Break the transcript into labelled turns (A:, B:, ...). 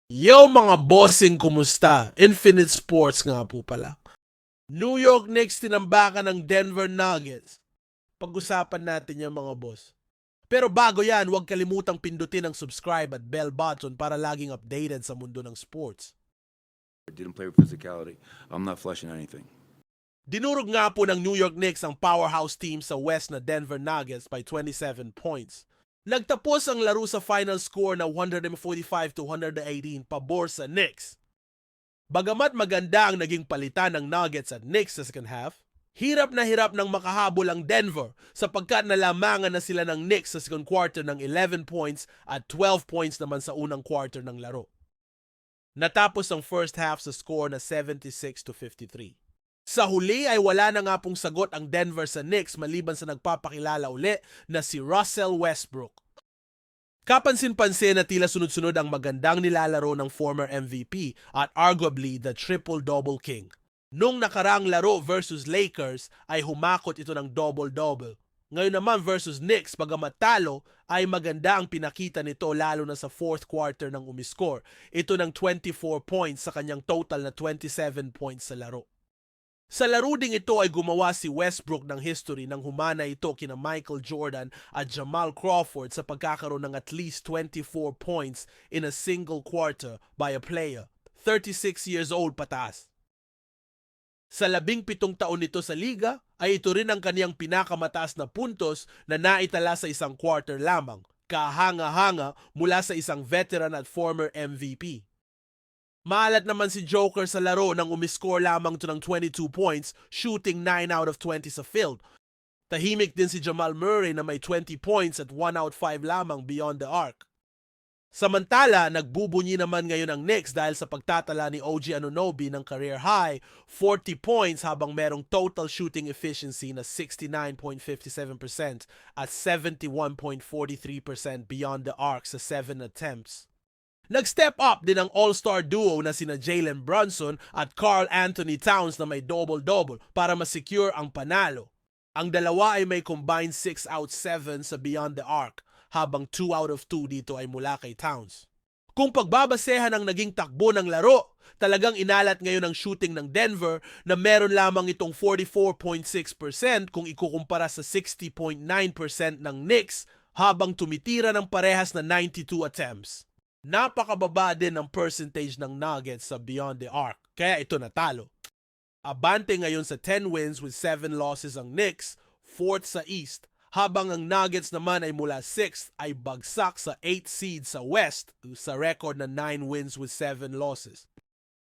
A: Yo mga bossing, kumusta? Infinite Sports nga po pala. New York Knicks tinambakan ng Denver Nuggets. Pag-usapan natin yung mga boss. Pero bago yan, huwag kalimutang pindutin ang subscribe at bell button para laging updated sa mundo ng sports.
B: Didn't play with physicality. I'm not flashing anything.
A: Dinurog nga po ng New York Knicks ang powerhouse team sa West na Denver Nuggets by 27 points. Nagtapos ang laro sa final score na 145-118 pabor sa Knicks. Bagamat maganda ang naging palitan ng Nuggets at Knicks sa second half, hirap na hirap nang makahabol ang Denver sapagkat nalamangan na sila ng Knicks sa second quarter ng 11 points at 12 points naman sa unang quarter ng laro. Natapos ang first half sa score na 76-53. Sa huli ay wala na nga pong sagot ang Denver sa Knicks maliban sa nagpapakilala uli na si Russell Westbrook. Kapansin-pansin na tila sunod-sunod ang magandang nilalaro ng former MVP at arguably the triple-double king. Nung nakaraang laro versus Lakers ay humakot ito ng double-double. Ngayon naman versus Knicks, bagamat talo, ay maganda ang pinakita nito lalo na sa fourth quarter ng umiscore. Ito ng 24 points sa kanyang total na 27 points sa laro. Sa laro ding ito ay gumawa si Westbrook ng history nang humana ito kina Michael Jordan at Jamal Crawford sa pagkakaroon ng at least 24 points in a single quarter by a player, 36 years old pataas. Sa 17 taon nito sa liga, ay ito rin ang kaniyang pinakamataas na puntos na naitala sa isang quarter lamang, kahanga-hanga mula sa isang veteran at former MVP. Maalat naman si Joker sa laro nang umiscore lamang to ng 22 points, shooting 9 out of 20 sa field. Tahimik din si Jamal Murray na may 20 points at 1 out 5 lamang beyond the arc. Samantala, nagbubunyi naman ngayon ang Knicks dahil sa pagtatala ni OG Anunoby ng career high 40 points habang merong total shooting efficiency na 69.57% at 71.43% beyond the arc sa 7 attempts. Nag-step up din ang all-star duo na sina Jalen Brunson at Karl Anthony Towns na may double-double para ma-secure ang panalo. Ang dalawa ay may combined 6 out 7 sa beyond the arc, habang 2 out of 2 dito ay mula kay Towns. Kung pagbabasehan ang naging takbo ng laro, talagang inalat ngayon ang shooting ng Denver na meron lamang itong 44.6% kung ikukumpara sa 60.9% ng Knicks habang tumitira ng parehas na 92 attempts. Napakababa din ang percentage ng Nuggets sa beyond the arc, kaya ito natalo. Abante ngayon sa 10 wins with 7 losses ang Knicks, 4th sa East, habang ang Nuggets naman ay mula 6th ay bagsak sa 8th seed sa West sa record na 9 wins with 7 losses.